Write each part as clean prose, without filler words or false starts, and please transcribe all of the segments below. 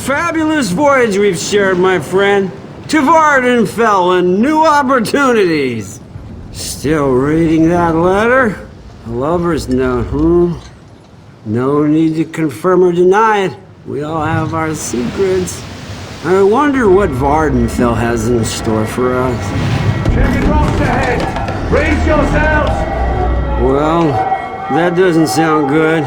fabulous voyage we've shared, my friend. To Vardenfell and new opportunities. Still reading that letter? A lover's note, No need to confirm or deny it. We all have our secrets. I wonder what Vardenfell has in store for us. Checking rocks ahead! Brace yourselves! Well, that doesn't sound good.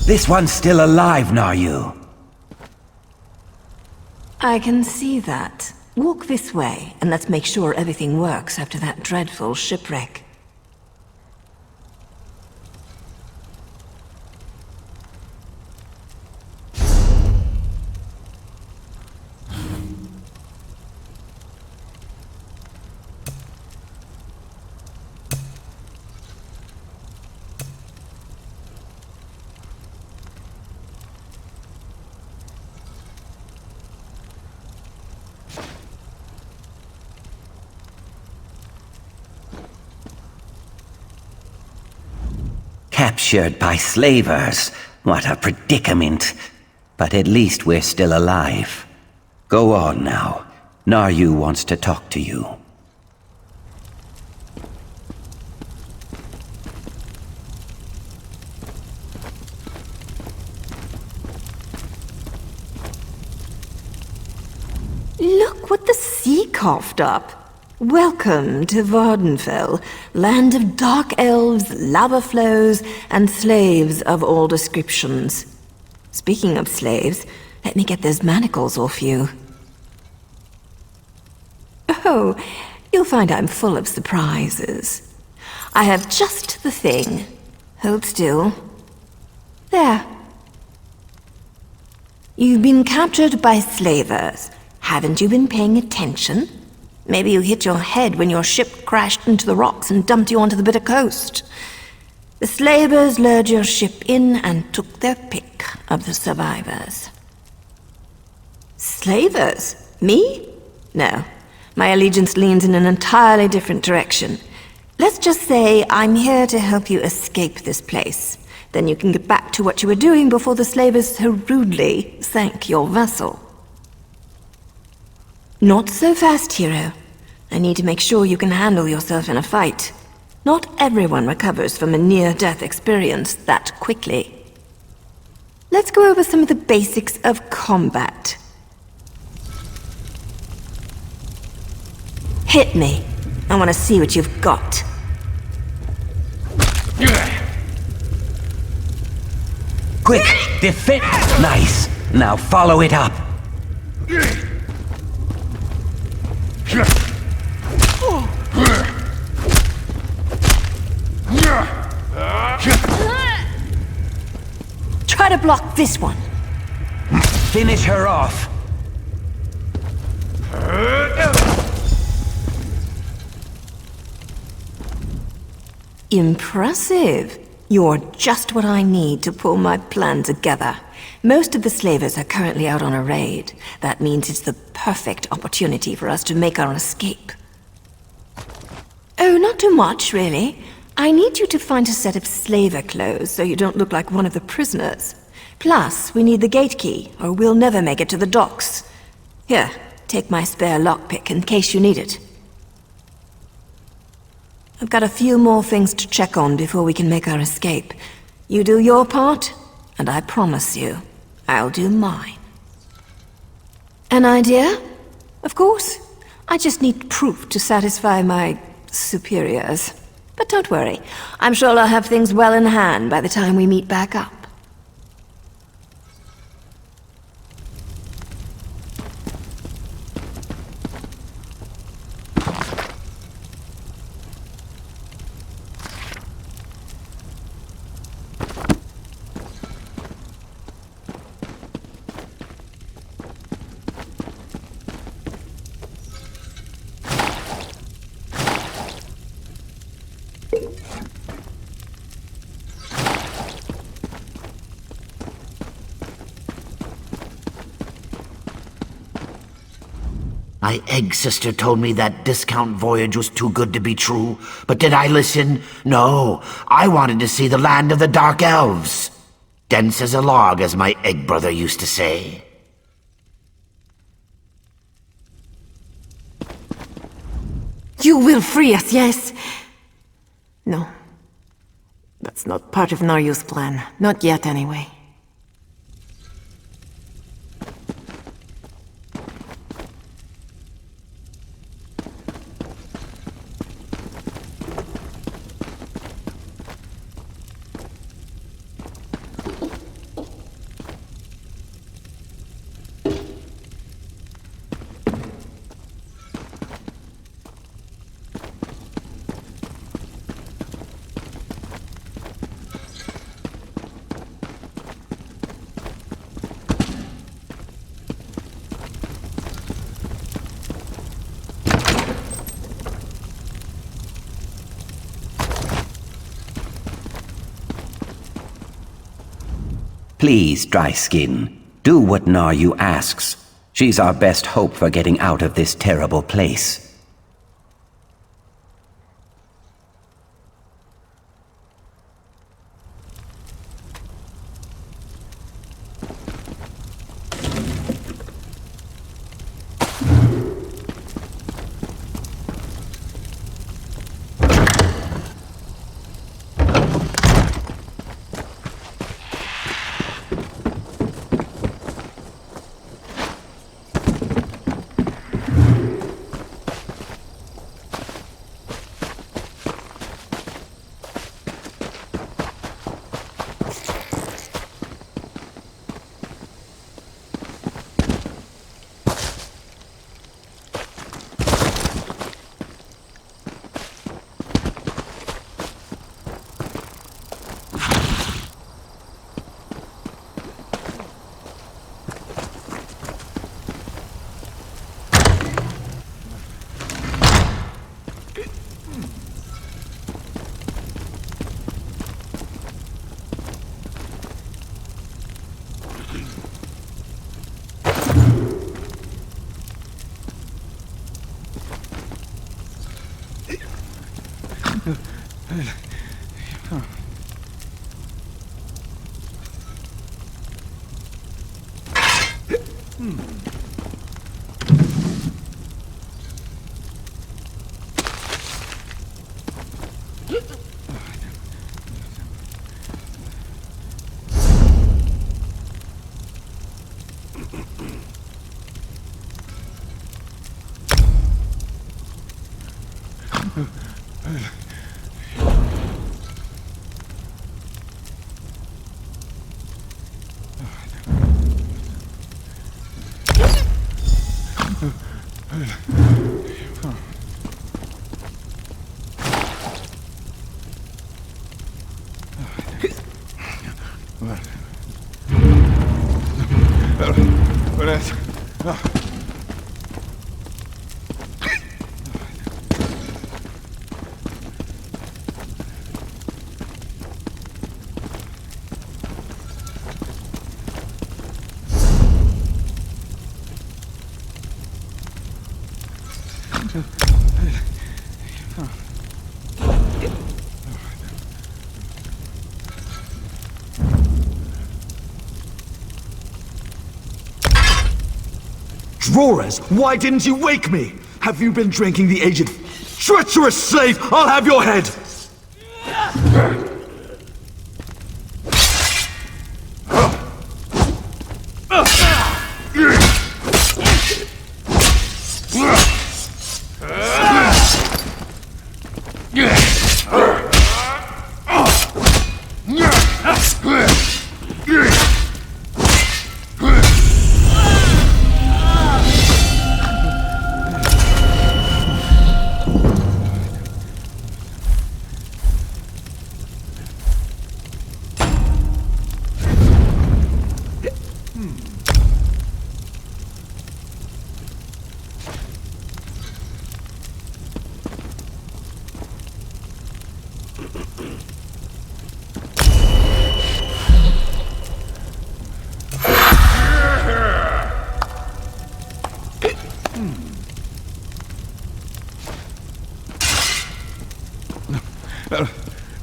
This one's still alive, are you? I can see that. Walk this way, and let's make sure everything works after that dreadful shipwreck. Captured by slavers. What a predicament. But at least we're still alive. Go on now. Naryu wants to talk to you. Look what the sea coughed up. Welcome to Vardenfell, land of dark elves, lava flows, and slaves of all descriptions. Speaking of slaves, let me get those manacles off you. Oh, you'll find I'm full of surprises. I have just the thing. Hold still. There. You've been captured by slavers. Haven't you been paying attention? Maybe you hit your head when your ship crashed into the rocks and dumped you onto the bitter coast. The slavers lured your ship in and took their pick of the survivors. Slavers? Me? No. My allegiance leans in an entirely different direction. Let's just say I'm here to help you escape this place. Then you can get back to what you were doing before the slavers so rudely sank your vessel. Not so fast, hero. I need to make sure you can handle yourself in a fight. Not everyone recovers from a near-death experience that quickly. Let's go over some of the basics of combat. Hit me. I want to see what you've got. Quick! Defend! Nice! Now follow it up! Try to block this one. Finish her off! Impressive. You're just what I need to pull my plan together. Most of the slavers are currently out on a raid. That means it's the perfect opportunity for us to make our escape. Oh, not too much, really. I need you to find a set of slaver clothes so you don't look like one of the prisoners. Plus, we need the gate key, or we'll never make it to the docks. Here, take my spare lockpick in case you need it. I've got a few more things to check on before we can make our escape. You do your part, and I promise you, I'll do mine. An idea? Of course. I just need proof to satisfy my superiors. But don't worry, I'm sure I'll have things well in hand by the time we meet back up. My egg sister told me that discount voyage was too good to be true, but did I listen? No, I wanted to see the land of the Dark Elves. Dense as a log, as my egg brother used to say. You will free us, yes? No. That's not part of Naryu's plan. Not yet, anyway. Please, Dry Skin, do what Naryu asks. She's our best hope for getting out of this terrible place. Drawers, why didn't you wake me? Have you been drinking the aged... Treacherous slave! I'll have your head!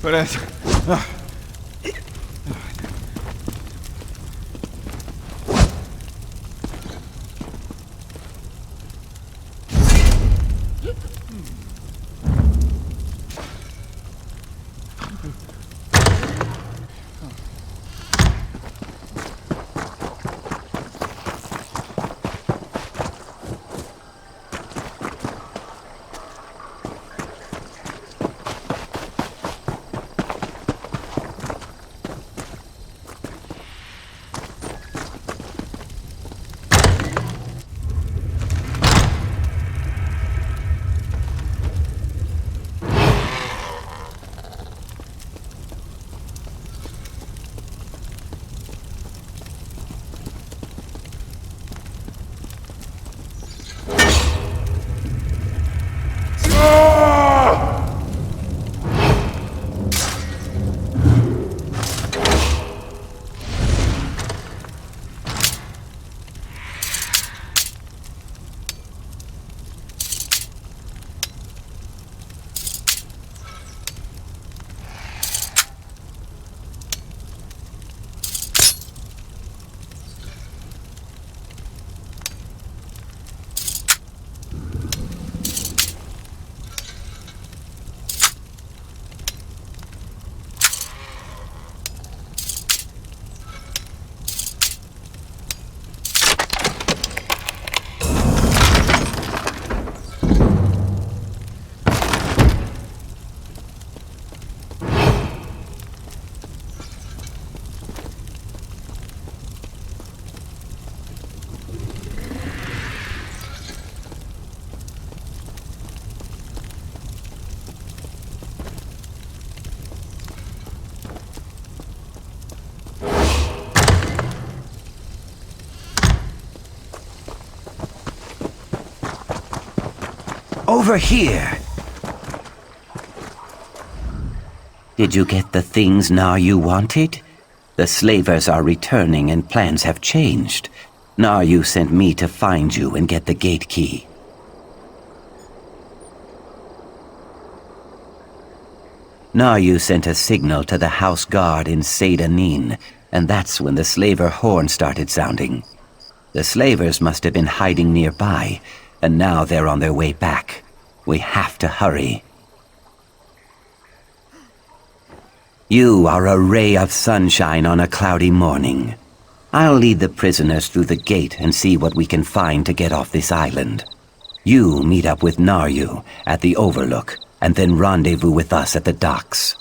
But Over here! Did you get the things Naryu wanted? The slavers are returning and plans have changed. Naryu sent me to find you and get the gate key. Naryu sent a signal to the house guard in Seyda-Nin, and that's when the slaver horn started sounding. The slavers must have been hiding nearby, and now they're on their way back. We have to hurry. You are a ray of sunshine on a cloudy morning. I'll lead the prisoners through the gate and see what we can find to get off this island. You meet up with Naryu at the Overlook, and then rendezvous with us at the docks.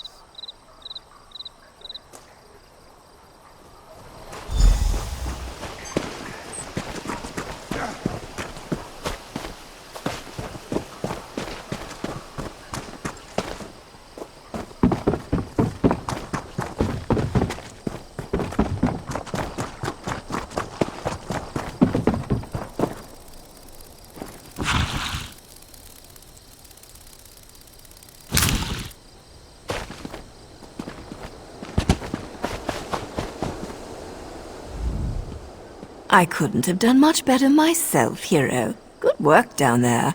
I couldn't have done much better myself, hero. Good work down there.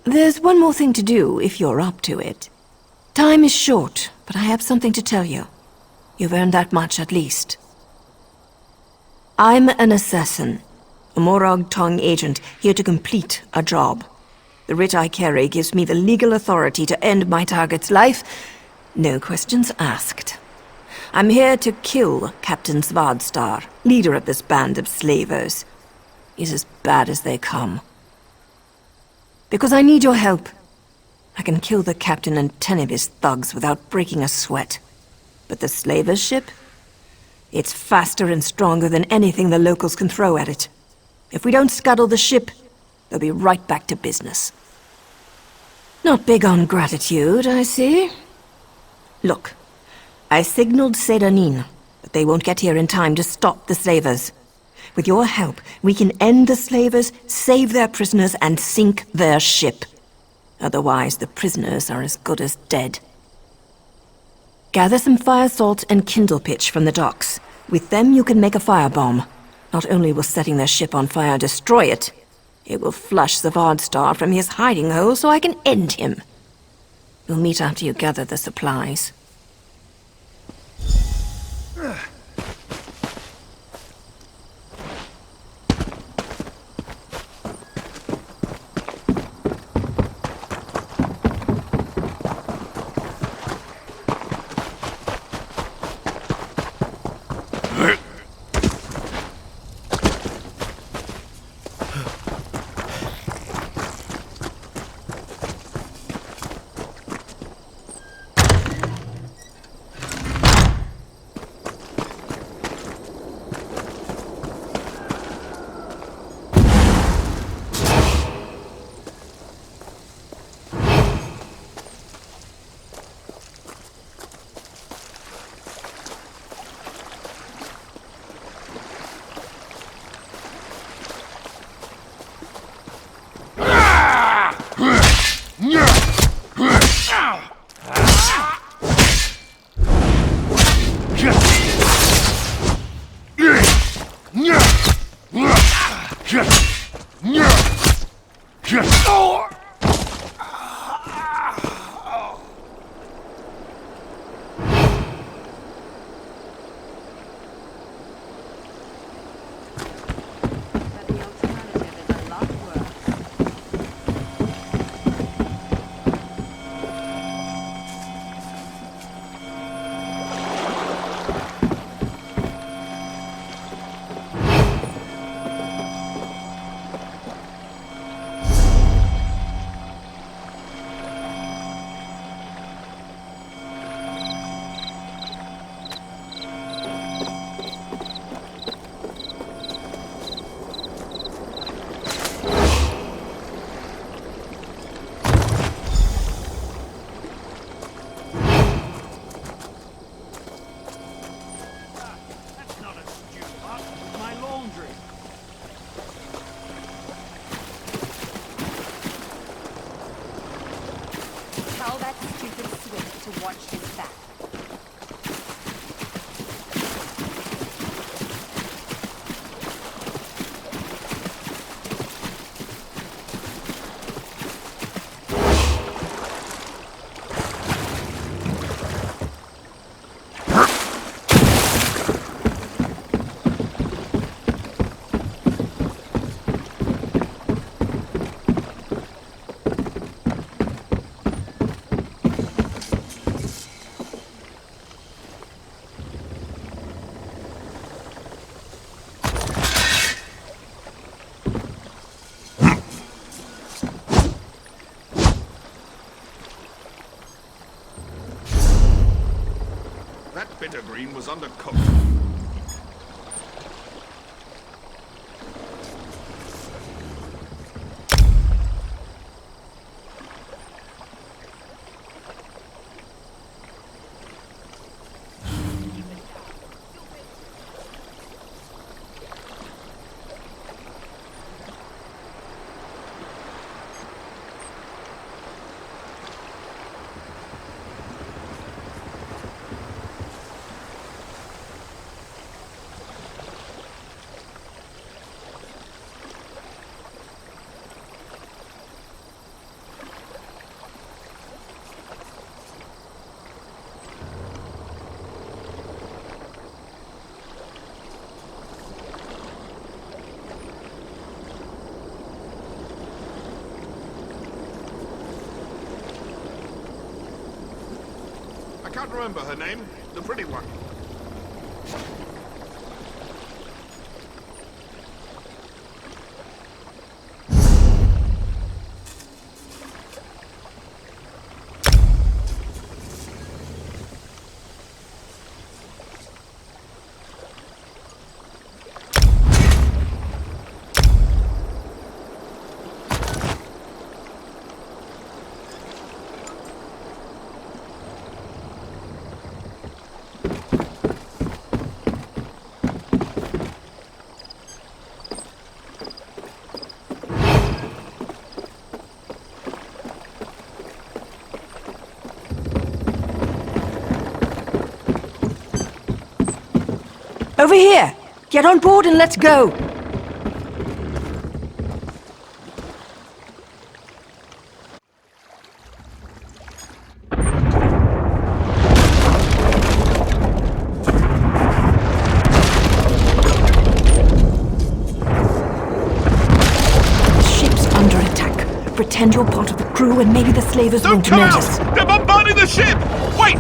There's one more thing to do, if you're up to it. Time is short, but I have something to tell you. You've earned that much, at least. I'm an assassin, a Morag Tong agent, here to complete a job. The writ I carry gives me the legal authority to end my target's life. No questions asked. I'm here to kill Captain Svardstar, leader of this band of slavers. He's as bad as they come. Because I need your help. I can kill the captain and 10 of his thugs without breaking a sweat. But the slavers' ship? It's faster and stronger than anything the locals can throw at it. If we don't scuttle the ship, they'll be right back to business. Not big on gratitude, I see. Look. I signaled Seyda-Nin, but they won't get here in time to stop the slavers. With your help, we can end the slavers, save their prisoners, and sink their ship. Otherwise, the prisoners are as good as dead. Gather some fire salt and kindle pitch from the docks. With them, you can make a firebomb. Not only will setting their ship on fire destroy it, it will flush Svardstar from his hiding hole so I can end him. We'll meet after you gather the supplies. Tell that stupid Swift to watch his back. That bitter green was undercooked. I can't remember her name. The pretty one. Over here! Get on board and let's go! attend your part of the crew, and maybe the slavers Don't won't come notice. out! They're bombarding the ship! Wait!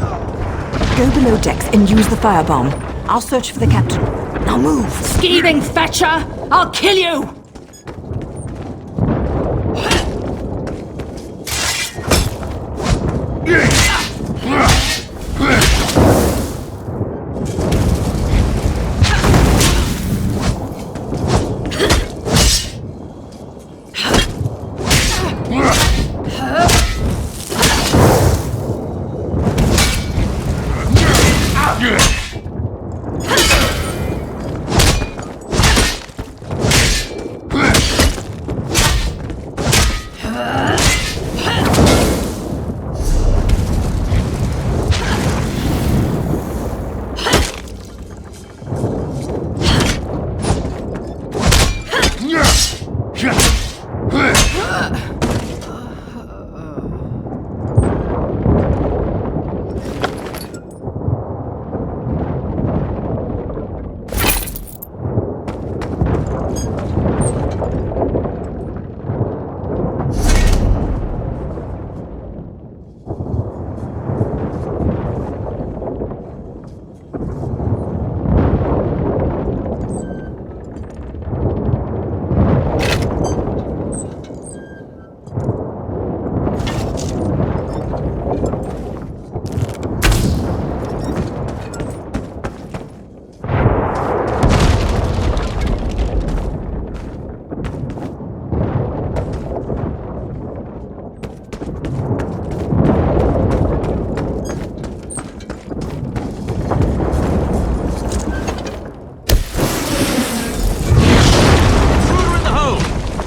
Go below decks and use the firebomb. I'll search for the captain. Now move! Scheming fetcher! I'll kill you!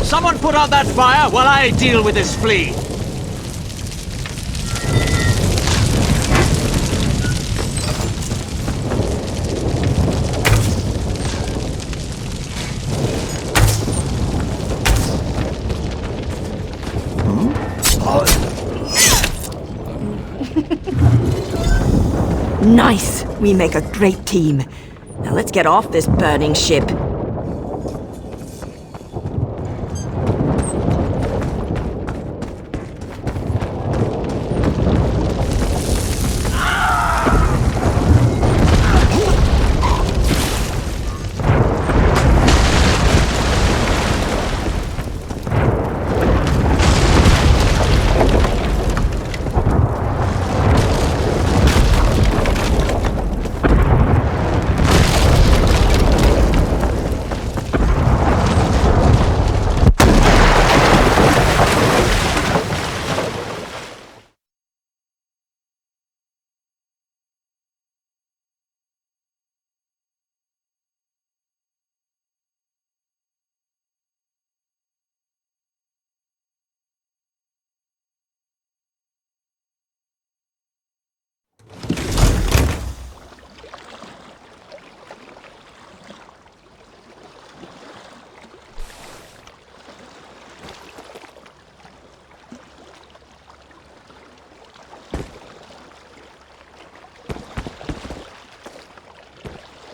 Someone put out that fire while I deal with this flea. Nice! We make a great team. Now let's get off this burning ship.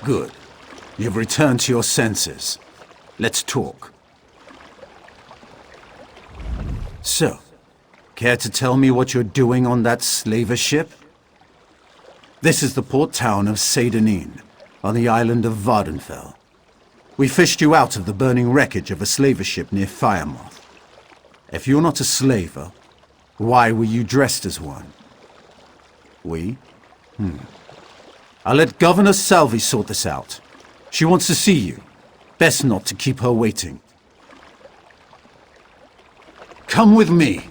Good. You've returned to your senses. Let's talk. So, care to tell me what you're doing on that slaver ship? This is the port town of Seydanin, on the island of Vardenfell. We fished you out of the burning wreckage of a slaver ship near Firemoth. If you're not a slaver, why were you dressed as one? We? I'll let Governor Salvi sort this out. She wants to see you. Best not to keep her waiting. Come with me.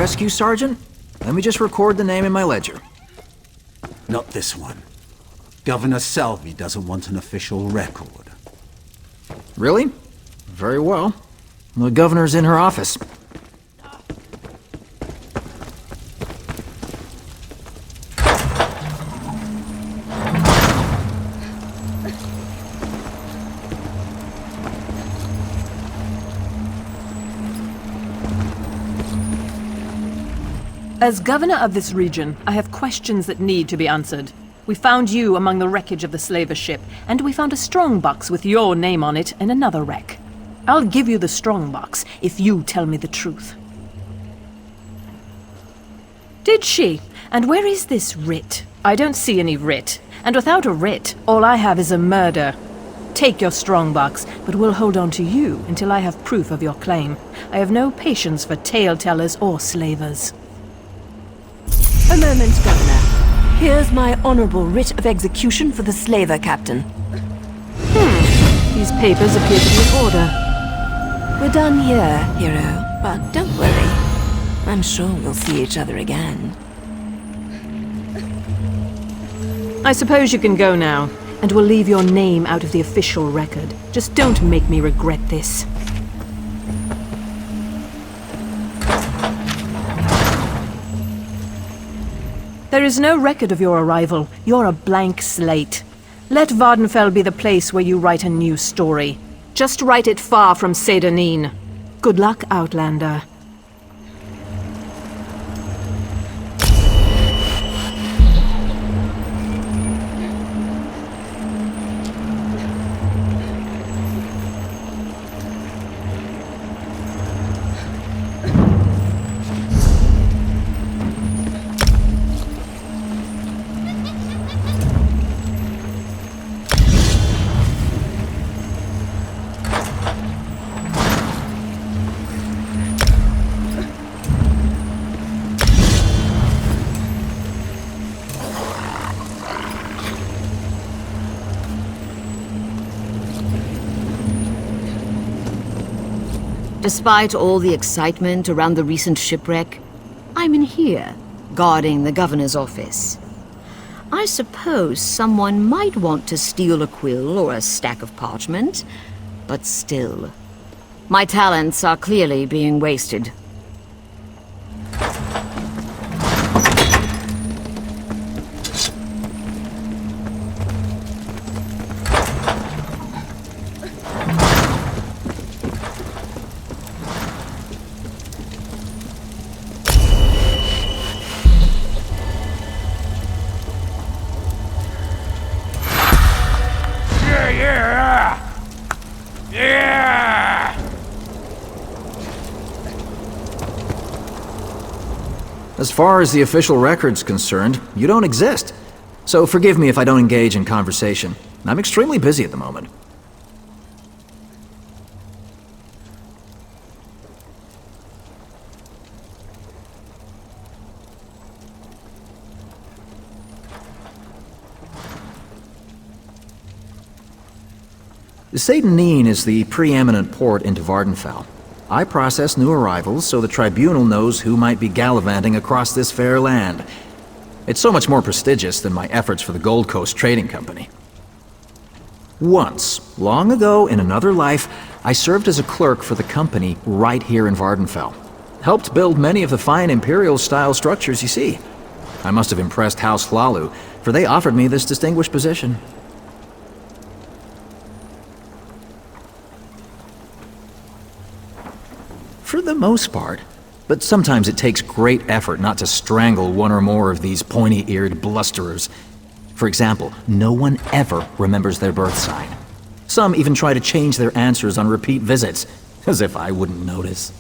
rescue sergeant? Let me just record the name in my ledger. Not this one. Governor Salvi doesn't want an official record. Really? Very well. The governor's in her office. As governor of this region, I have questions that need to be answered. We found you among the wreckage of the slaver ship, and we found a strongbox with your name on it in another wreck. I'll give you the strongbox if you tell me the truth. Did she? And where is this writ? I don't see any writ. And without a writ, all I have is a murder. Take your strongbox, but we'll hold on to you until I have proof of your claim. I have no patience for tale-tellers or slavers. A moment, Governor. Here's my honorable writ of execution for the slaver captain. These papers appear to be in order. We're done here, hero. But don't worry. I'm sure we'll see each other again. I suppose you can go now, and we'll leave your name out of the official record. Just don't make me regret this. There is no record of your arrival. You're a blank slate. Let Vardenfell be the place where you write a new story. Just write it far from Sedanine. Good luck, Outlander. Despite all the excitement around the recent shipwreck, I'm in here, guarding the governor's office. I suppose someone might want to steal a quill or a stack of parchment, but still, my talents are clearly being wasted. As far as the official record's concerned, you don't exist. So forgive me if I don't engage in conversation. I'm extremely busy at the moment. Sedanine is the preeminent port into Vardenfell. I process new arrivals so the Tribunal knows who might be gallivanting across this fair land. It's so much more prestigious than my efforts for the Gold Coast Trading Company. Once, long ago in another life, I served as a clerk for the company right here in Vardenfell. Helped build many of the fine Imperial-style structures you see. I must have impressed House Hlalu, for they offered me this distinguished position. For the most part. But sometimes it takes great effort not to strangle one or more of these pointy-eared blusterers. For example, no one ever remembers their birth sign. Some even try to change their answers on repeat visits, as if I wouldn't notice.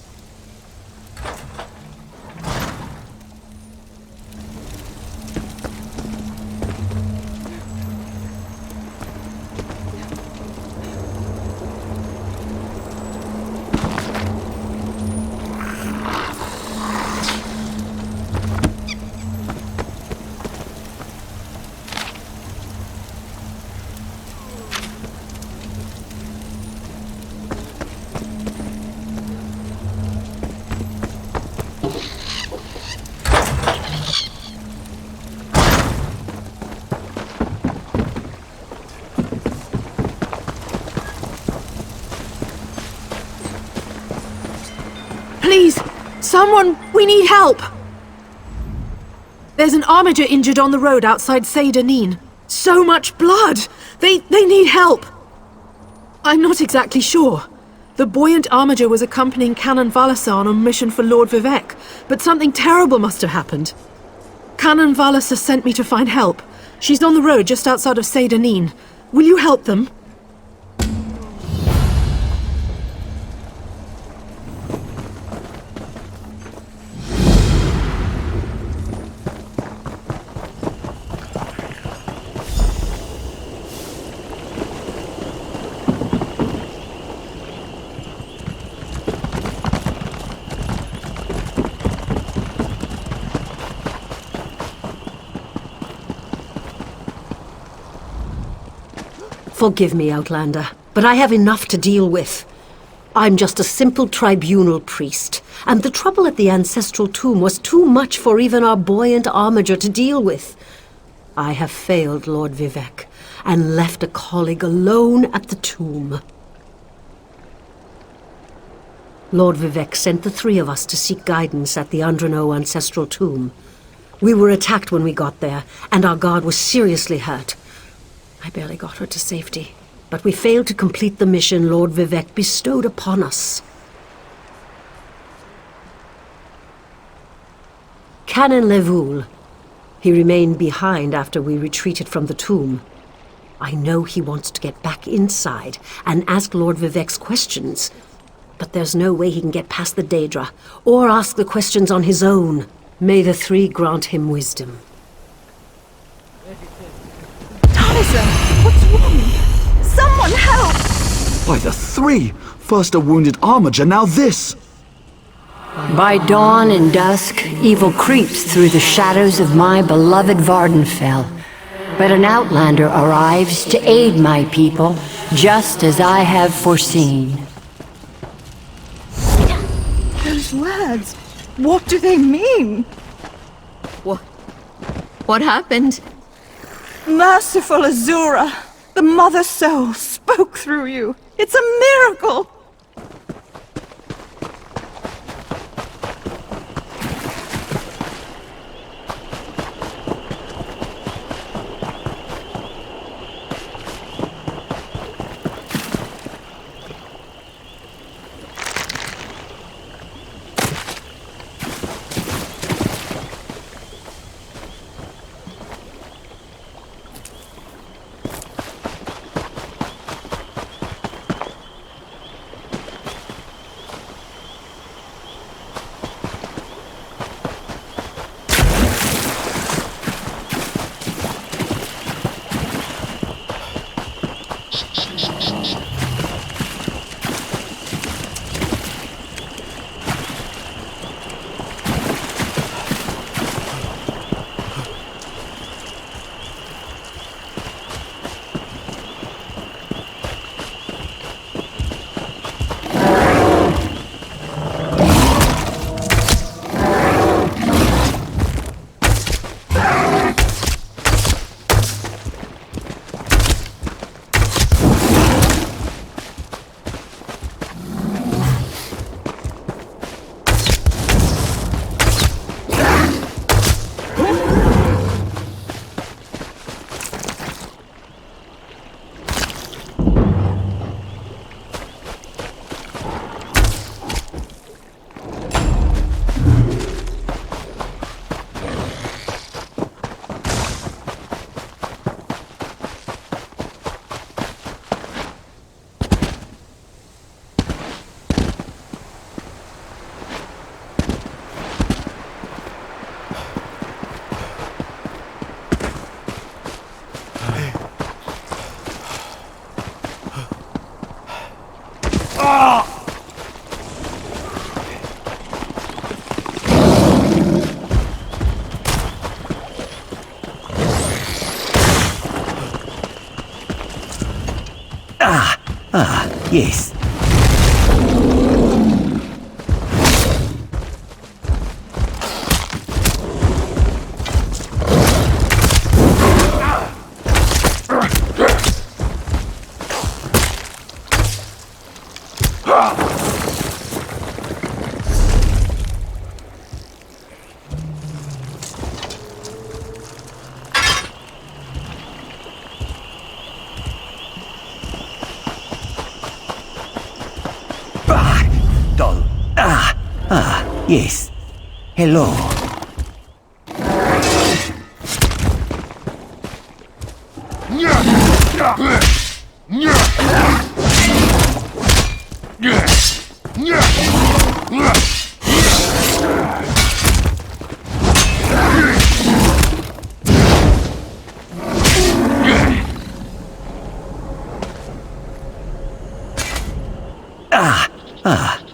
Someone! We need help! There's an armiger injured on the road outside Seydanin. So much blood! They need help! I'm not exactly sure. The buoyant armiger was accompanying Canon Valasa on a mission for Lord Vivek, but something terrible must have happened. Canon Valasa sent me to find help. She's on the road just outside of Seydanin. Will you help them? Forgive me, Outlander, but I have enough to deal with. I'm just a simple tribunal priest, and the trouble at the ancestral tomb was too much for even our buoyant armiger to deal with. I have failed Lord Vivek, and left a colleague alone at the tomb. Lord Vivek sent the three of us to seek guidance at the Andrano ancestral tomb. We were attacked when we got there, and our guard was seriously hurt. I barely got her to safety, but we failed to complete the mission Lord Vivek bestowed upon us. Canon Levoul. He remained behind after we retreated from the tomb. I know he wants to get back inside and ask Lord Vivek's questions, but there's no way he can get past the Daedra, or ask the questions on his own. May the three grant him wisdom. TESO, what's wrong? Someone help! By the three! First a wounded armiger, now this! By dawn and dusk, evil creeps through the shadows of my beloved Vardenfell. But an outlander arrives to aid my people, just as I have foreseen. Those words, what do they mean? What happened? Merciful Azura, the Mother Soul spoke through you. It's a miracle! Yes. Yes. Hello.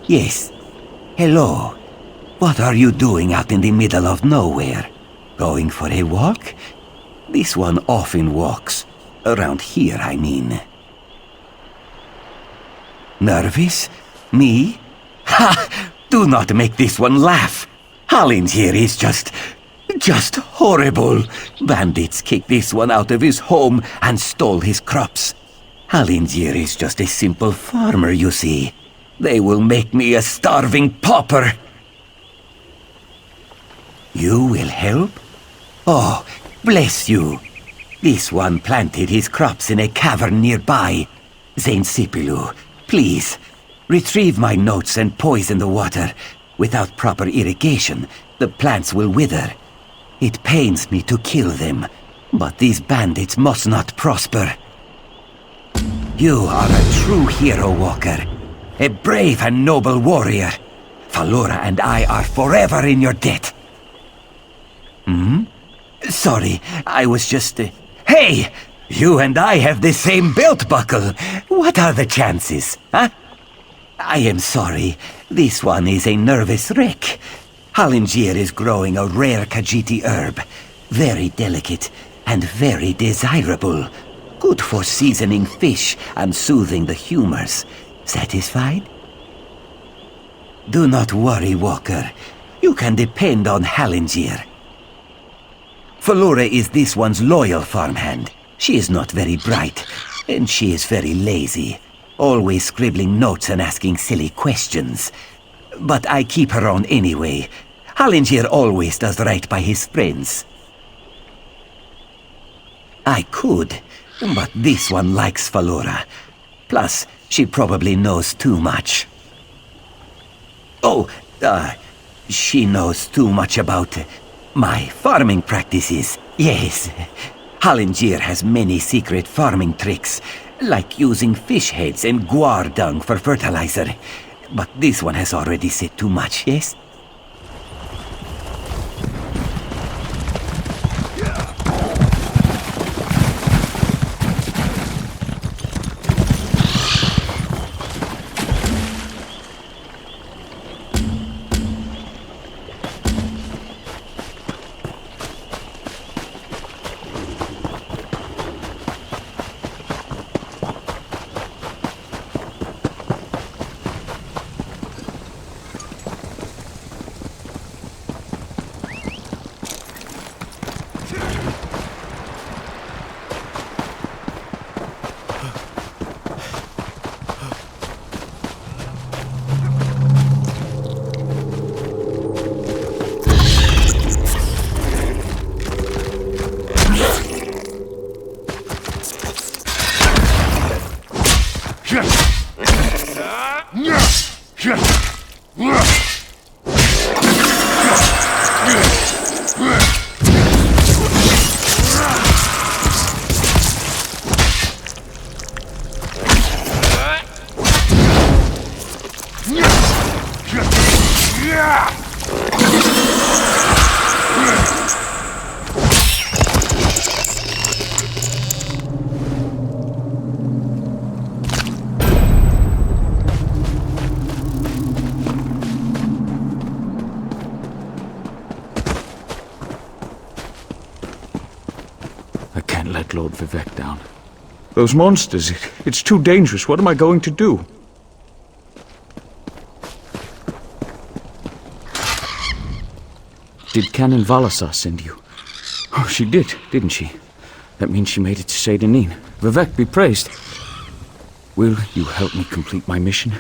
Yes. Hello. What are you doing out in the middle of nowhere? Going for a walk? This one often walks. Around here, I mean. Nervous? Me? Ha! Do not make this one laugh. Hollins here is just horrible. Bandits kicked this one out of his home and stole his crops. Hollins here is just a simple farmer, you see. They will make me a starving pauper. You will help? Oh, bless you. This one planted his crops in a cavern nearby. Saint Sipilu, please, retrieve my notes and poison the water. Without proper irrigation, the plants will wither. It pains me to kill them, but these bandits must not prosper. You are a true hero, Walker. A brave and noble warrior. Falora and I are forever in your debt. Sorry, I was just... Hey! You and I have the same belt buckle. What are the chances, huh? I am sorry. This one is a nervous wreck. Halingier is growing a rare Khajiiti herb. Very delicate and very desirable. Good for seasoning fish and soothing the humors. Satisfied? Do not worry, Walker. You can depend on Halingier. Falora is this one's loyal farmhand. She is not very bright, and she is very lazy. Always scribbling notes and asking silly questions. But I keep her on anyway. Halingier always does right by his friends. I could, but this one likes Falora. Plus, she probably knows too much. Oh, she knows too much about my farming practices. Yes. Halingier has many secret farming tricks, like using fish heads and guar dung for fertilizer. But this one has already said too much, yes? Lord Vivek down. Those monsters, it's too dangerous. What am I going to do? Did Canon Valasar send you? Oh, she did, didn't she? That means she made it to Seydanin. Vivek be praised. Will you help me complete my mission?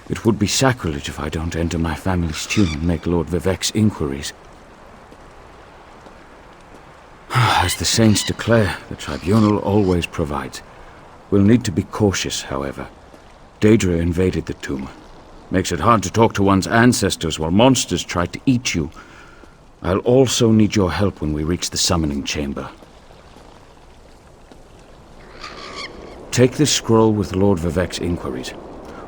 It would be sacrilege if I don't enter my family's tomb and make Lord Vivek's inquiries. As the saints declare, the tribunal always provides. We'll need to be cautious, however. Daedra invaded the tomb. Makes it hard to talk to one's ancestors while monsters try to eat you. I'll also need your help when we reach the summoning chamber. Take this scroll with Lord Vivec's inquiries,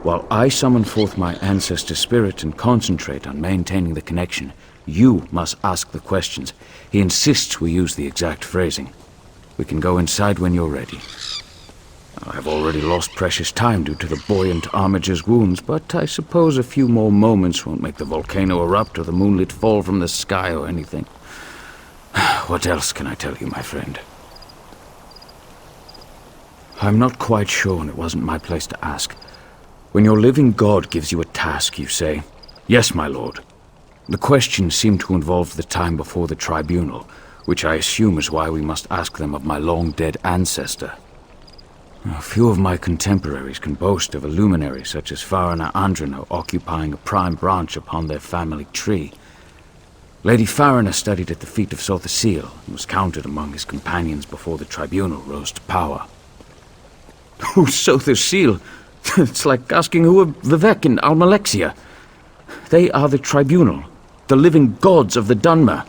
while I summon forth my ancestor spirit and concentrate on maintaining the connection. You must ask the questions. He insists we use the exact phrasing. We can go inside when you're ready. I've already lost precious time due to the buoyant armiger's wounds, but I suppose a few more moments won't make the volcano erupt or the moonlit fall from the sky or anything. What else can I tell you, my friend? I'm not quite sure, and it wasn't my place to ask. When your living god gives you a task, you say, "Yes, my lord." The questions seem to involve the time before the tribunal, which I assume is why we must ask them of my long-dead ancestor. A few of my contemporaries can boast of a luminary such as Farina Andrino occupying a prime branch upon their family tree. Lady Farina studied at the feet of Sothasil and was counted among his companions before the tribunal rose to power. Who's Sothasil? It's like asking who are Vivec and Almalexia. They are the tribunal, the living gods of the Dunmer.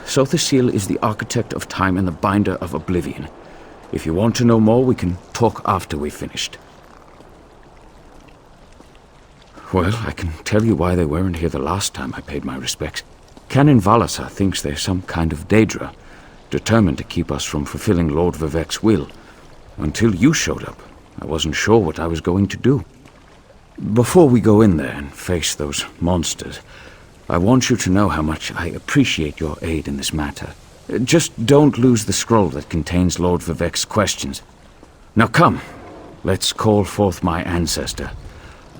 Sothasil is the architect of time and the binder of oblivion. If you want to know more, we can talk after we've finished. Well, I can tell you why they weren't here the last time I paid my respects. Canon Valasar thinks they're some kind of Daedra, determined to keep us from fulfilling Lord Vivec's will. Until you showed up, I wasn't sure what I was going to do. Before we go in there and face those monsters, I want you to know how much I appreciate your aid in this matter. Just don't lose the scroll that contains Lord Vivec's questions. Now come, let's call forth my ancestor.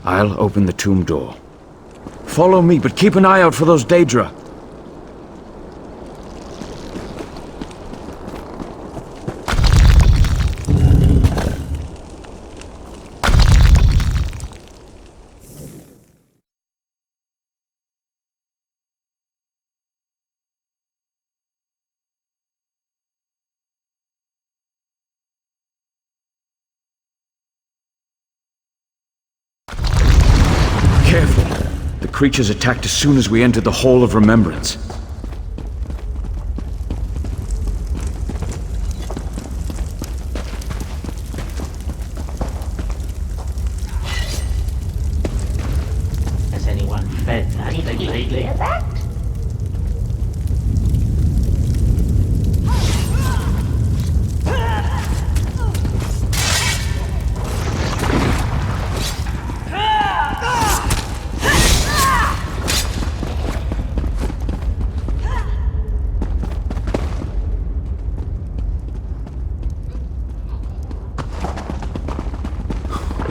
I'll open the tomb door. Follow me, but keep an eye out for those Daedra. Careful. The creatures attacked as soon as we entered the Hall of Remembrance. Has anyone fed that thing lately?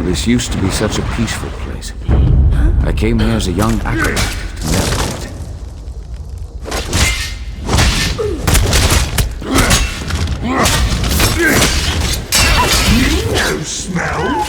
This used to be such a peaceful place. I came here as a young acolyte to navigate. No smell?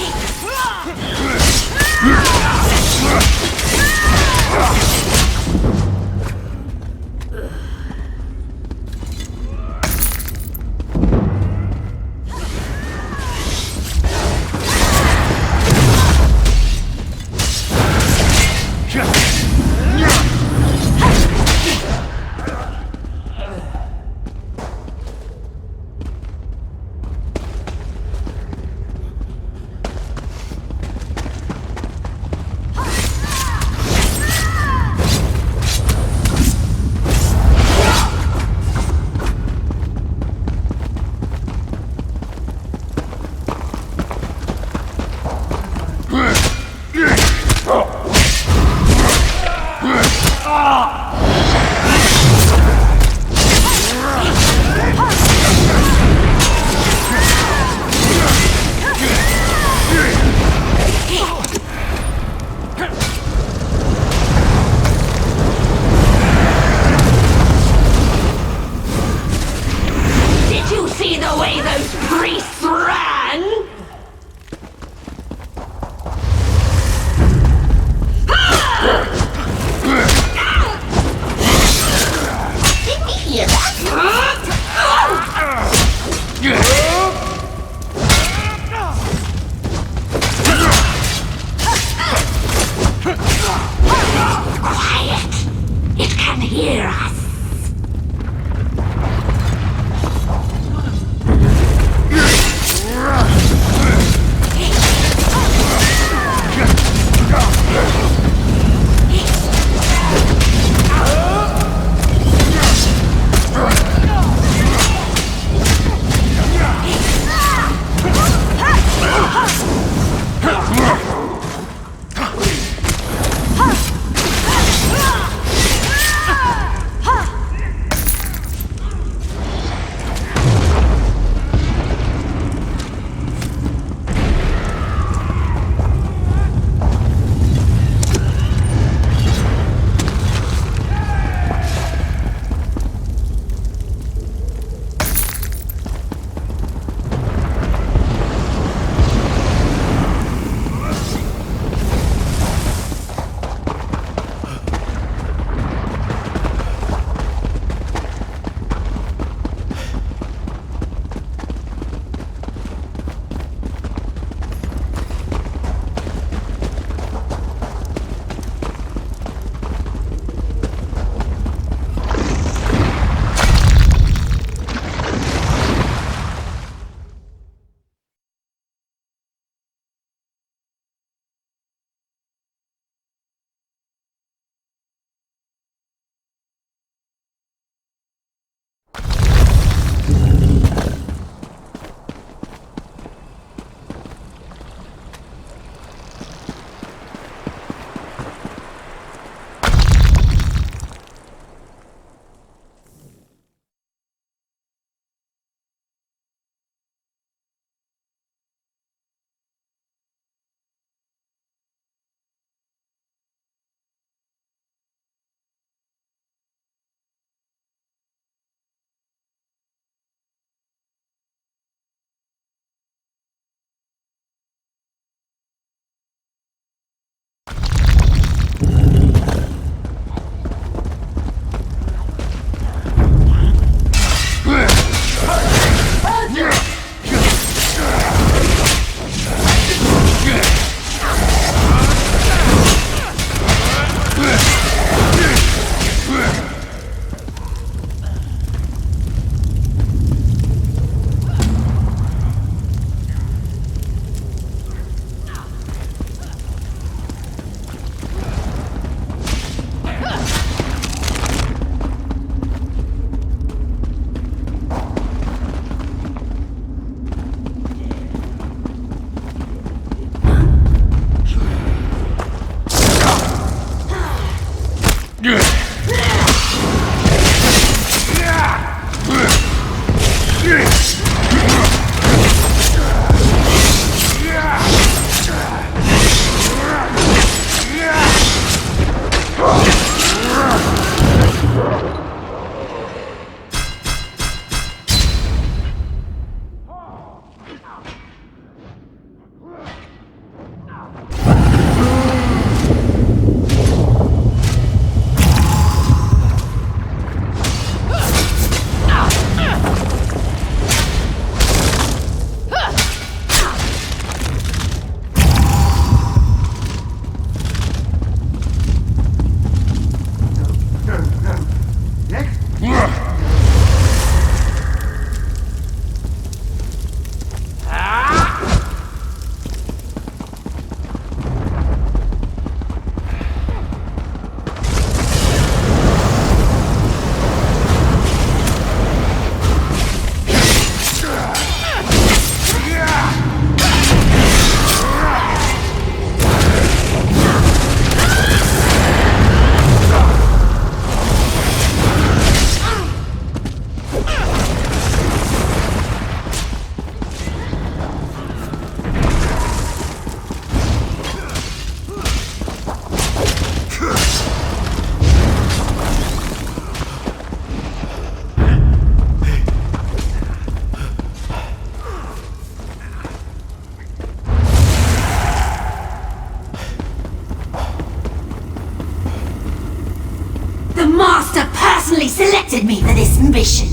me for this mission.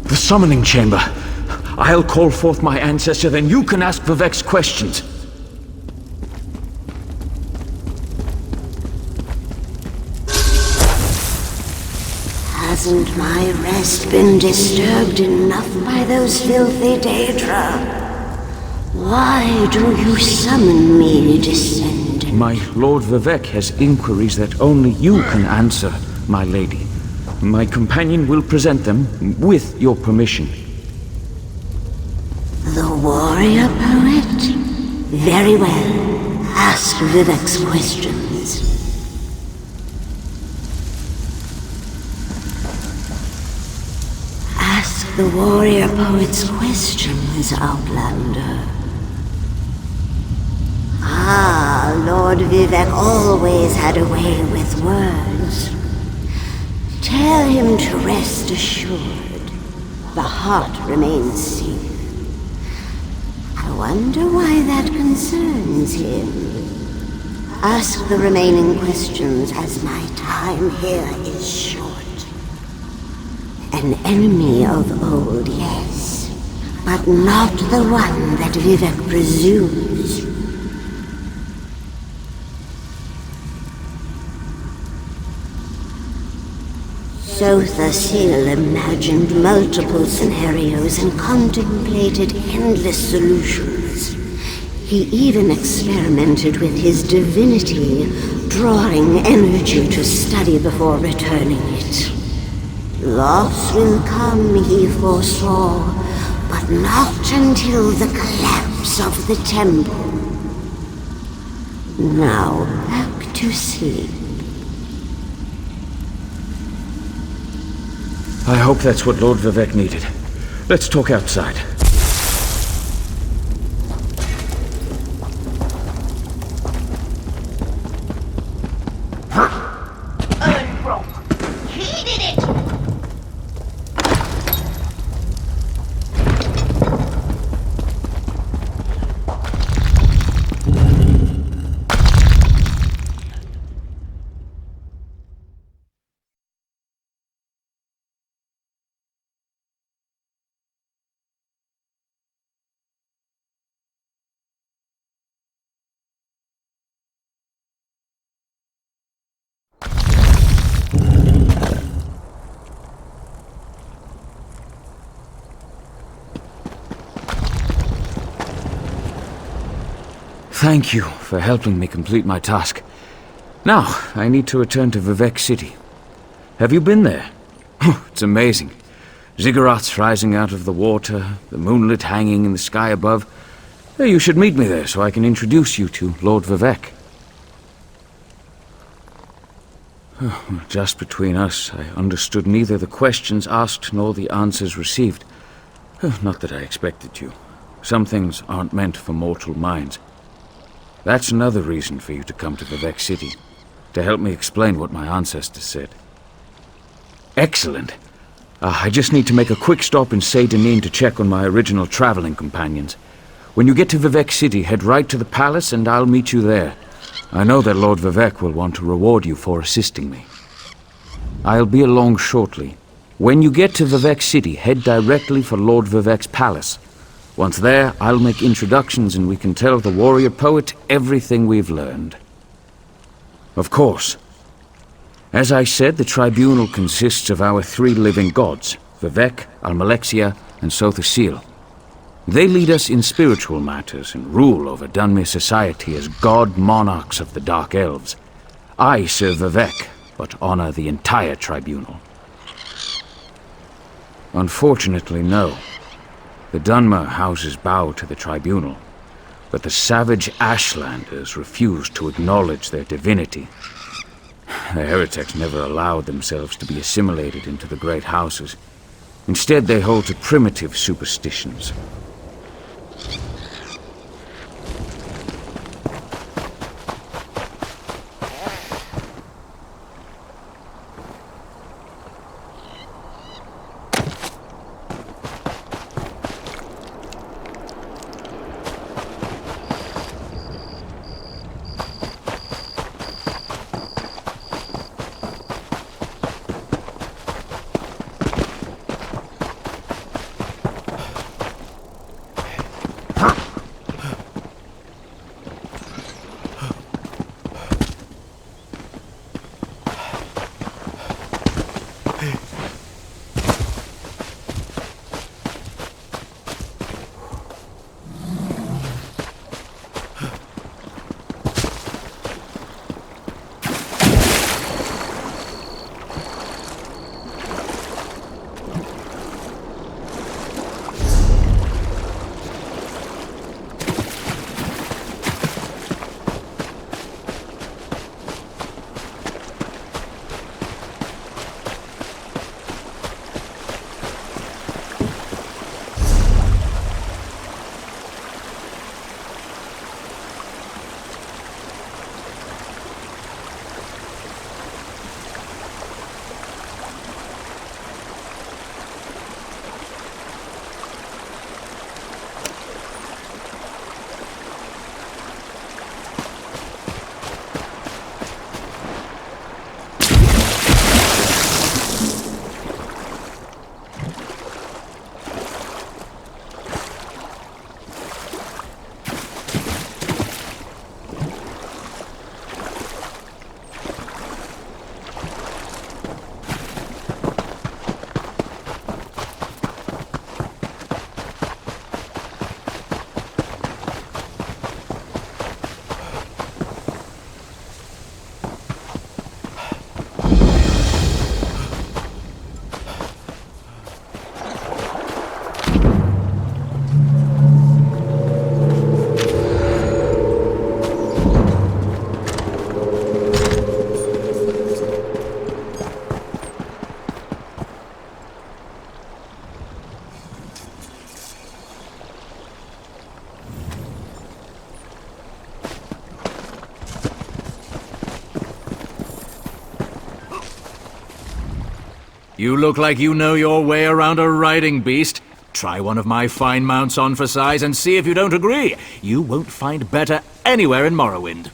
The summoning chamber. I'll call forth my ancestor, then you can ask Vivek's questions. Hasn't my rest been disturbed enough by those filthy Daedra? Why do you summon me, descendant? My Lord Vivek has inquiries that only you can answer, my lady. My companion will present them with your permission. The warrior poet? Very well. Ask Vivek's questions. Ask the warrior poet's questions, Outlander. Ah, Lord Vivek always had a way with words. Tell him to rest assured. The heart remains safe. I wonder why that concerns him. Ask the remaining questions as my time here is short. An enemy of old, yes, but not the one that Vivek presumes. Sotha Sil imagined multiple scenarios and contemplated endless solutions. He even experimented with his divinity, drawing energy to study before returning it. Loss will come, he foresaw, but not until the collapse of the temple. Now back to sleep. I hope that's what Lord Vivek needed. Let's talk outside. Thank you for helping me complete my task. Now, I need to return to Vivek City. Have you been there? It's amazing. Ziggurats rising out of the water, the moonlit hanging in the sky above. You should meet me there so I can introduce you to Lord Vivek. Just between us, I understood neither the questions asked nor the answers received. Not that I expected to. Some things aren't meant for mortal minds. That's another reason for you to come to Vivek City, to help me explain what my ancestors said. Excellent. I just need to make a quick stop in Seydanin to check on my original traveling companions. When you get to Vivek City, head right to the palace and I'll meet you there. I know that Lord Vivek will want to reward you for assisting me. I'll be along shortly. When you get to Vivek City, head directly for Lord Vivek's palace. Once there, I'll make introductions and we can tell the warrior poet everything we've learned. Of course. As I said, the tribunal consists of our three living gods, Vivek, Almalexia, and Sotha Sil. They lead us in spiritual matters and rule over Dunmer society as god monarchs of the Dark Elves. I serve Vivek, but honor the entire tribunal. Unfortunately, no. The Dunmer houses bow to the tribunal, but the savage Ashlanders refuse to acknowledge their divinity. The heretics never allowed themselves to be assimilated into the great houses. Instead, they hold to primitive superstitions. You look like you know your way around a riding beast. Try one of my fine mounts on for size and see if you don't agree. You won't find better anywhere in Morrowind.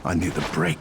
I need a break.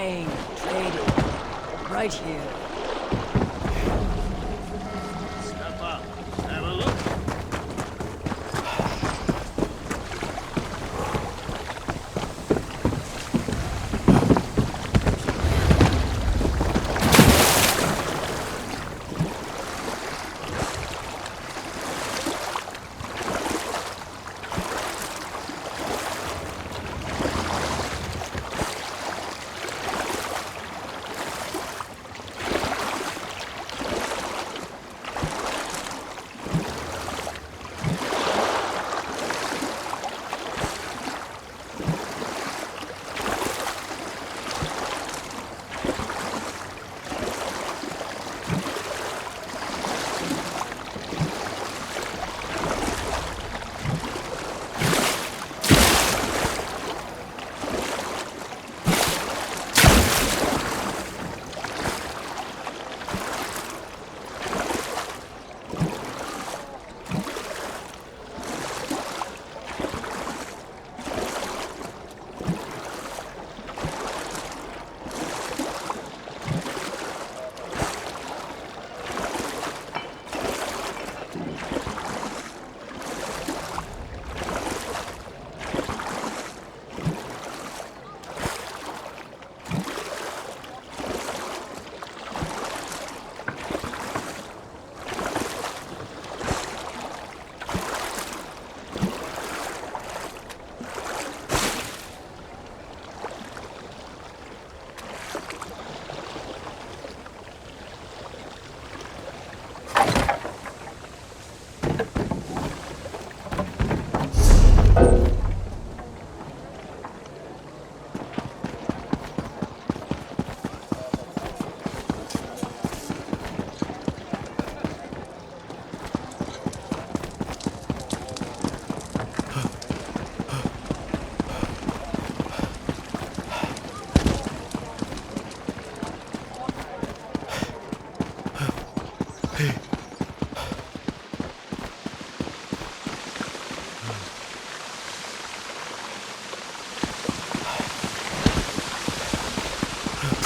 buying, trading. Right here. Step up. Have a look.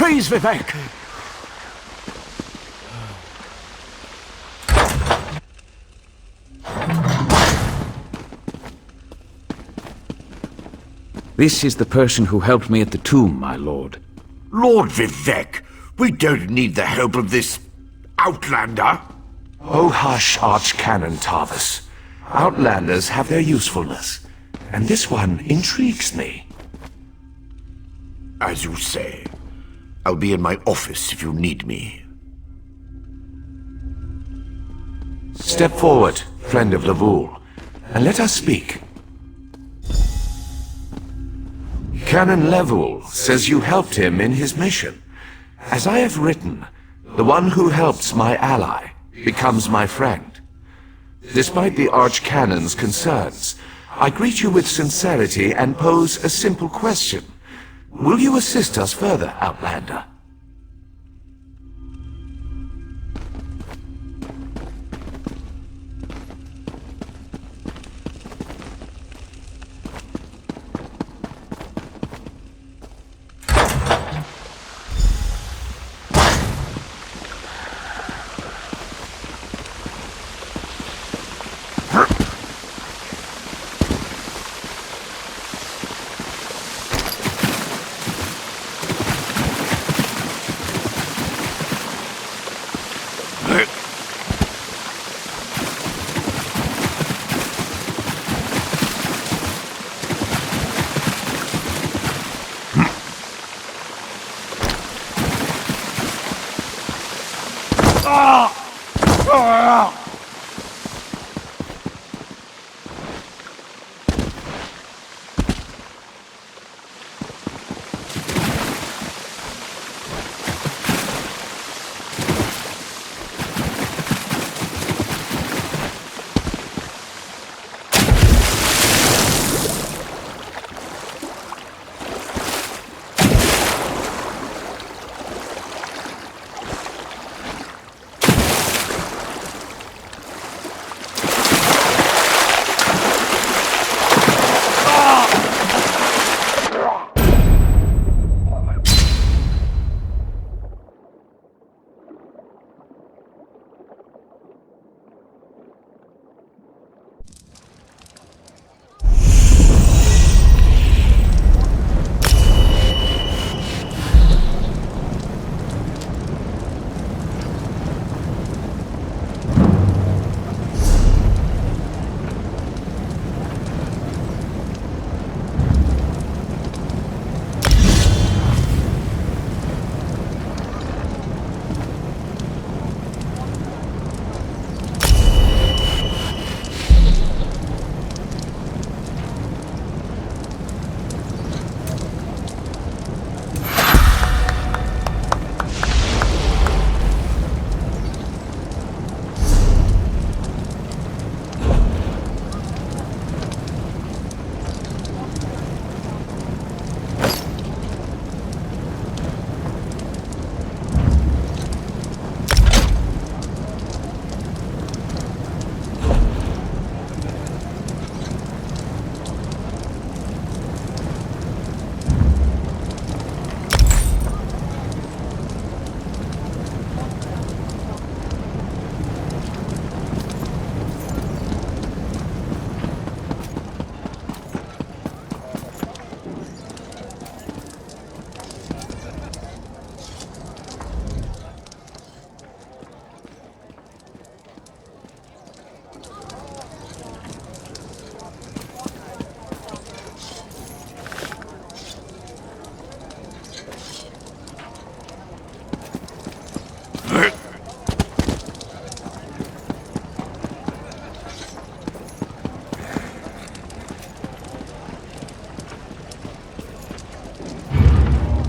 Praise Vivek! This is the person who helped me at the tomb, my lord. Lord Vivek, we don't need the help of this outlander. Oh hush, Archcanon Tarvis. Outlanders have their usefulness, and this one intrigues me. As you say. I'll be in my office if you need me. Step forward, friend of Lavul, and let us speak. Canon Levull says you helped him in his mission. As I have written, the one who helps my ally becomes my friend. Despite the Archcanon's concerns, I greet you with sincerity and pose a simple question. Will you assist us further, Outlander?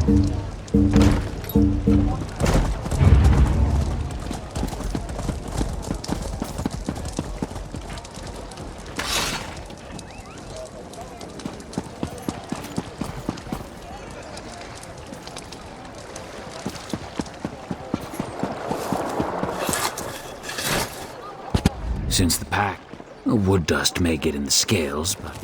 Since the pack, wood dust may get in the scales, but...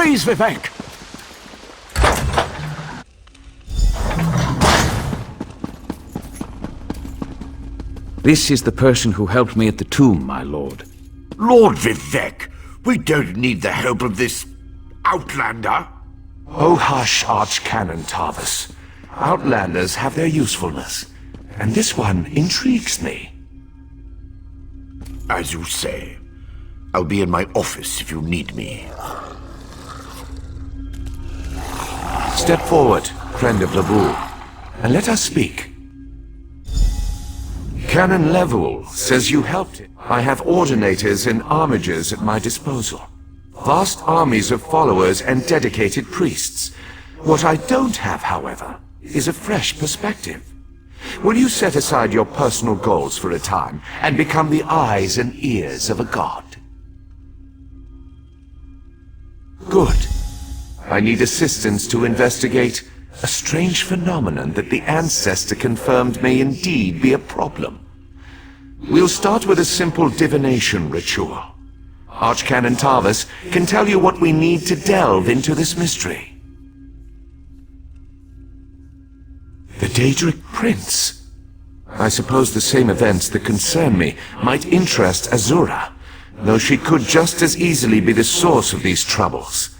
Praise Vivek! This is the person who helped me at the tomb, my lord. Lord Vivek, we don't need the help of this outlander. Oh hush, Archcanon Tarvis. Outlanders have their usefulness, and this one intrigues me. As you say. I'll be in my office if you need me. Step forward, friend of Laboul, and let us speak. Canon Levuel says you helped him. I have ordinators and armigers at my disposal. Vast armies of followers and dedicated priests. What I don't have, however, is a fresh perspective. Will you set aside your personal goals for a time and become the eyes and ears of a god? Good. I need assistance to investigate a strange phenomenon that the Ancestor confirmed may indeed be a problem. We'll start with a simple divination ritual. Archcanon Tarvis can tell you what we need to delve into this mystery. The Daedric Prince. I suppose the same events that concern me might interest Azura, though she could just as easily be the source of these troubles.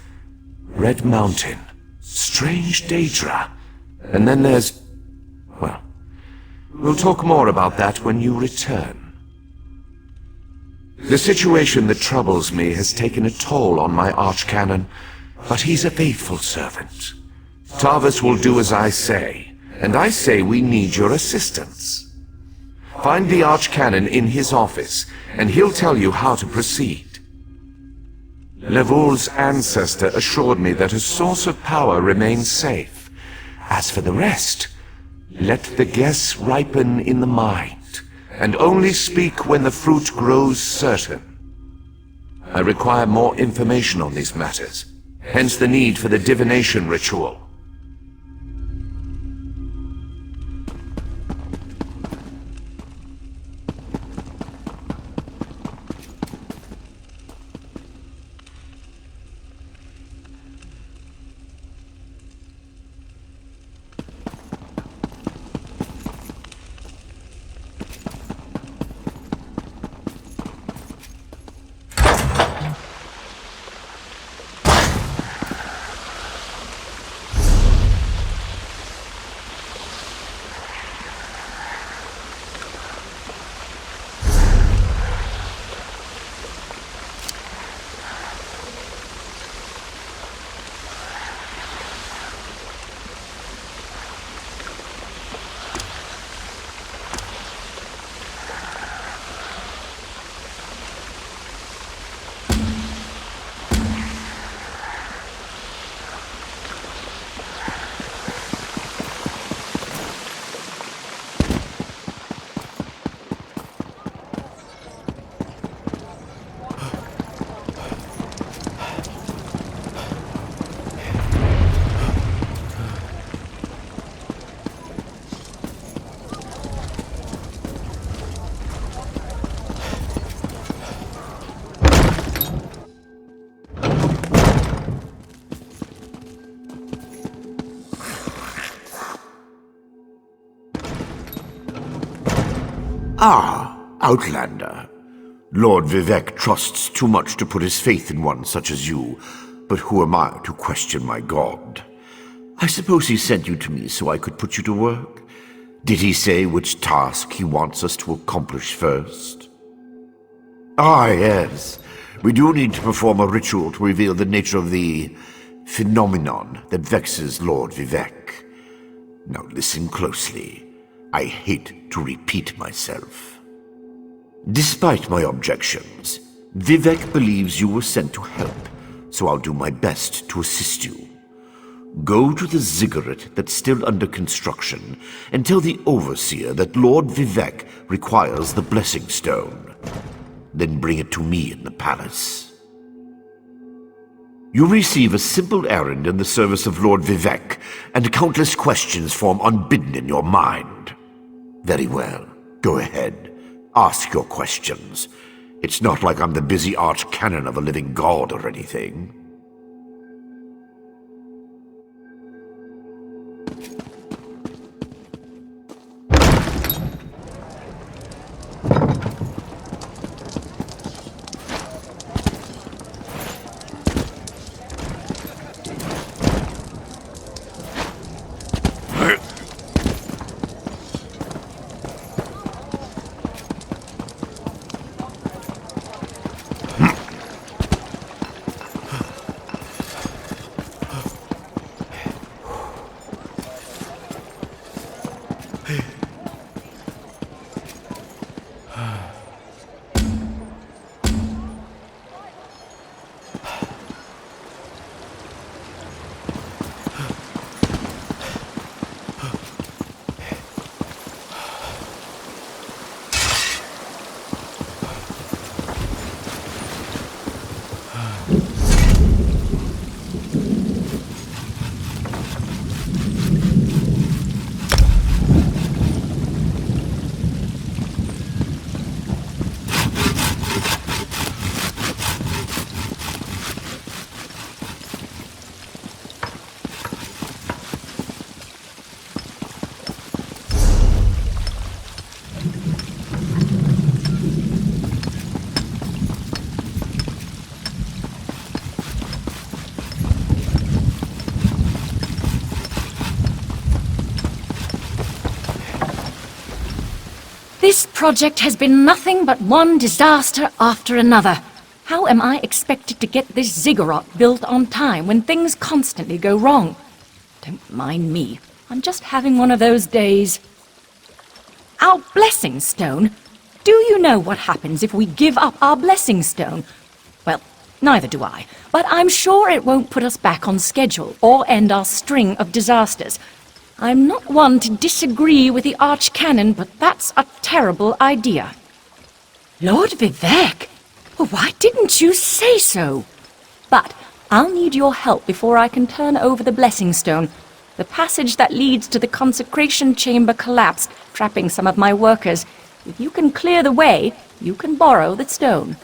Red Mountain, strange Daedra, and then there's... well, we'll talk more about that when you return. The situation that troubles me has taken a toll on my Archcanon, but he's a faithful servant. Tarvis will do as I say, and I say we need your assistance. Find the Archcanon in his office, and he'll tell you how to proceed. Levoul's ancestor assured me that a source of power remains safe. As for the rest, let the guess ripen in the mind, and only speak when the fruit grows certain. I require more information on these matters, hence the need for the divination ritual. Ah, Outlander. Lord Vivec trusts too much to put his faith in one such as you, but who am I to question my god? I suppose he sent you to me so I could put you to work? Did he say which task he wants us to accomplish first? Ah, yes. We do need to perform a ritual to reveal the nature of the phenomenon that vexes Lord Vivec. Now listen closely. I hate to repeat myself. Despite my objections, Vivec believes you were sent to help, so I'll do my best to assist you. Go to the ziggurat that's still under construction and tell the overseer that Lord Vivec requires the blessing stone. Then bring it to me in the palace. You receive a simple errand in the service of Lord Vivec, and countless questions form unbidden in your mind. Very well. Go ahead. Ask your questions. It's not like I'm the busy arch-canon of a living god or anything. This project has been nothing but one disaster after another. How am I expected to get this ziggurat built on time when things constantly go wrong? Don't mind me. I'm just having one of those days. Our blessing stone? Do you know what happens if we give up our blessing stone? Well, Neither do I, but I'm sure it won't put us back on schedule or end our string of disasters. I'm not one to disagree with the Archcanon, but that's a terrible idea. Lord Vivek! Well, why didn't you say so? But I'll need your help before I can turn over the Blessing Stone. The passage that leads to the consecration chamber collapsed, trapping some of my workers. If you can clear the way, you can borrow the stone.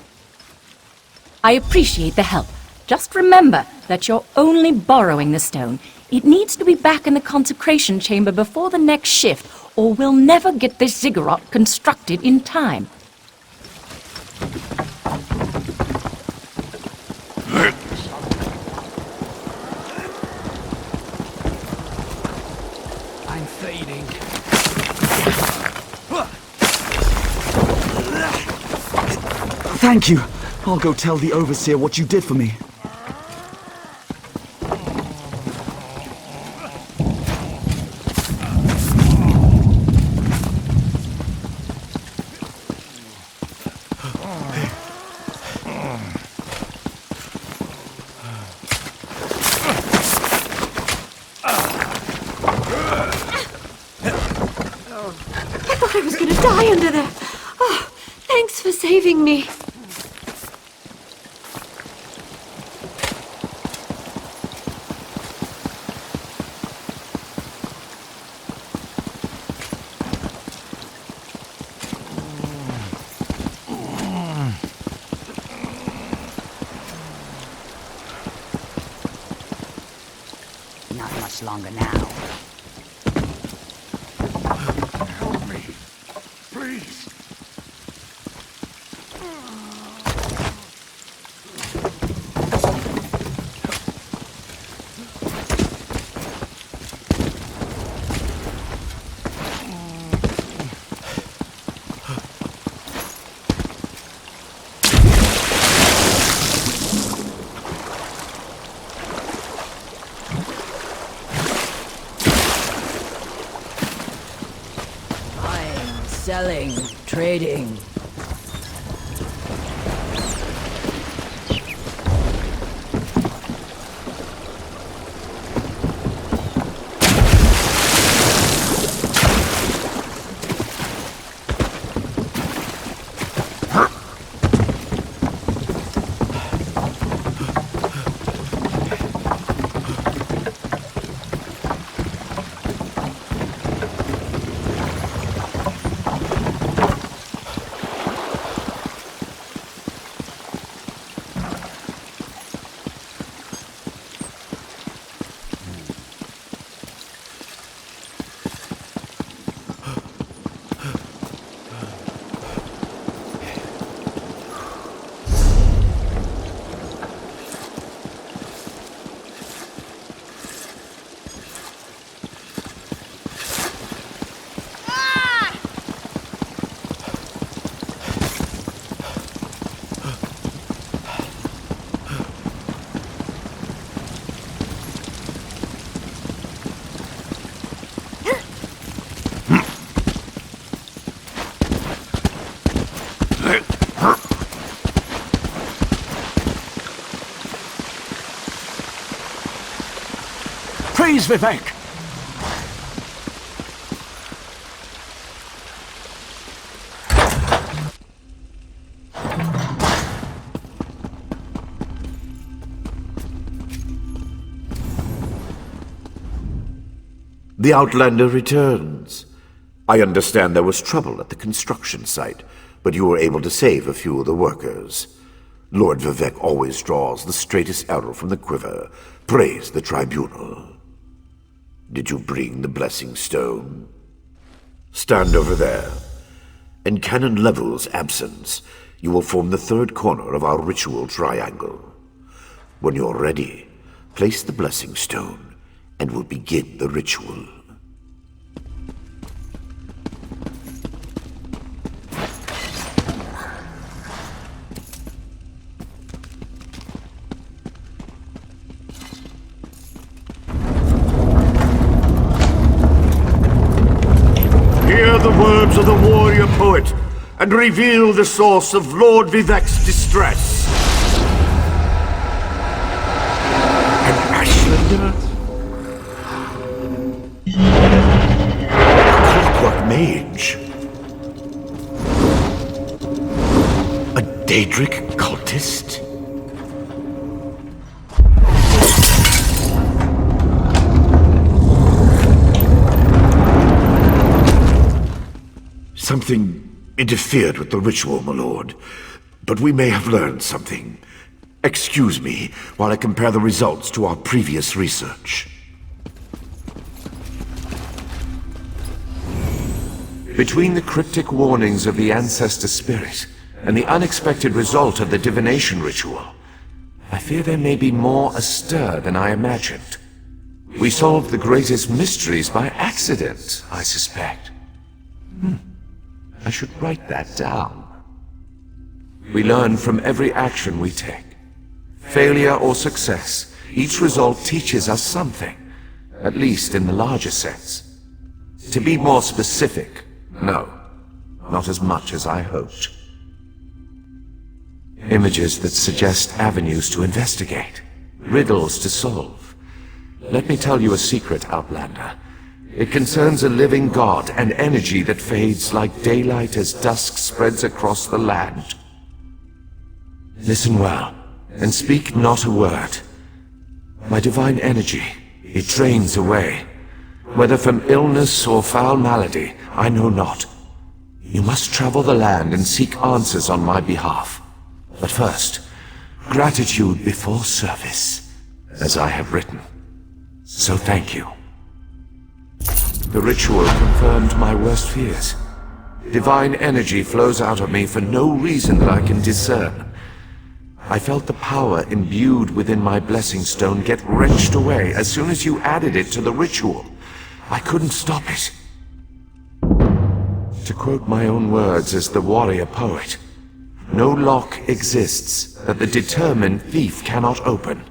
I appreciate the help. Just remember that you're only borrowing the stone. It needs to be back in the consecration chamber before the next shift, or we'll never get this ziggurat constructed in time. I'm fading. Thank you. I'll go tell the Overseer what you did for me. I thought I was gonna die under there. Oh, thanks for saving me. Not much longer now. Help me, please. Selling, trading. Praise Vivek! The Outlander returns. I understand there was trouble at the construction site, but you were able to save a few of the workers. Lord Vivek always draws the straightest arrow from the quiver. Praise the Tribunal. Did you bring the Blessing Stone? Stand over there. In Canon Level's absence, you will form the third corner of our ritual triangle. When you're ready, place the Blessing Stone, and we'll begin the ritual. Hear the words of the warrior poet, and reveal the source of Lord Vivek's distress. Clockwork mage. A Daedric cultist? Something interfered with the ritual, my lord. But we may have learned something. Excuse me while I compare the results to our previous research. Between the cryptic warnings of the ancestor spirit and the unexpected result of the divination ritual, I fear there may be more astir than I imagined. We solved the greatest mysteries by accident, I suspect. I should write that down. We learn from every action we take. Failure or success, each result teaches us something, at least in the larger sense. To be more specific, no, not as much as I hoped. Images that suggest avenues to investigate, riddles to solve. Let me tell you a secret, Outlander. It concerns a living god, an energy that fades like daylight as dusk spreads across the land. Listen well, and speak not a word. My divine energy, it drains away. Whether from illness or foul malady, I know not. You must travel the land and seek answers on my behalf. But first, gratitude before service, as I have written. So thank you. The ritual confirmed my worst fears. Divine energy flows out of me for no reason that I can discern. I felt the power imbued within my blessing stone get wrenched away as soon as you added it to the ritual. I couldn't stop it. To quote my own words as the warrior poet, no lock exists that the determined thief cannot open.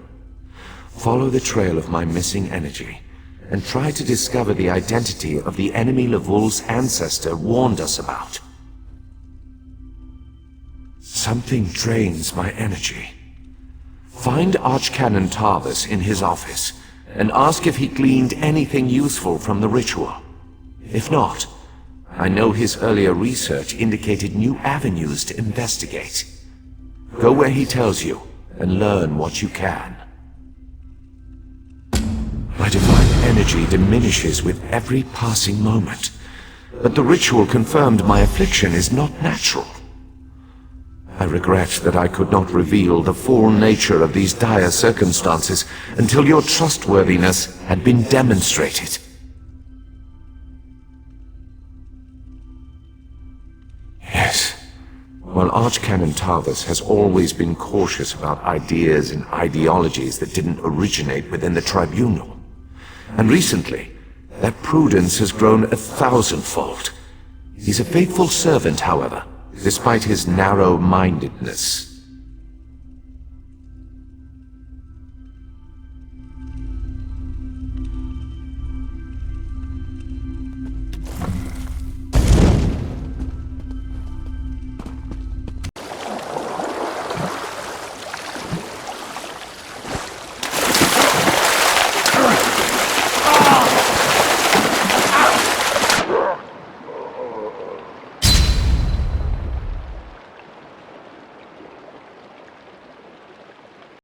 Follow the trail of my missing energy, and try to discover the identity of the enemy Levul's ancestor warned us about. Something drains my energy. Find Archcanon Tarvis in his office, and ask if he gleaned anything useful from the ritual. If not, I know his earlier research indicated new avenues to investigate. Go where he tells you, and learn what you can. My divine energy diminishes with every passing moment, but the ritual confirmed my affliction is not natural. I regret that I could not reveal the full nature of these dire circumstances until your trustworthiness had been demonstrated. Yes. While Archcanon Tarvis has always been cautious about ideas and ideologies that didn't originate within the Tribunal, and recently, that prudence has grown 1,000-fold. He's a faithful servant, however, despite his narrow-mindedness.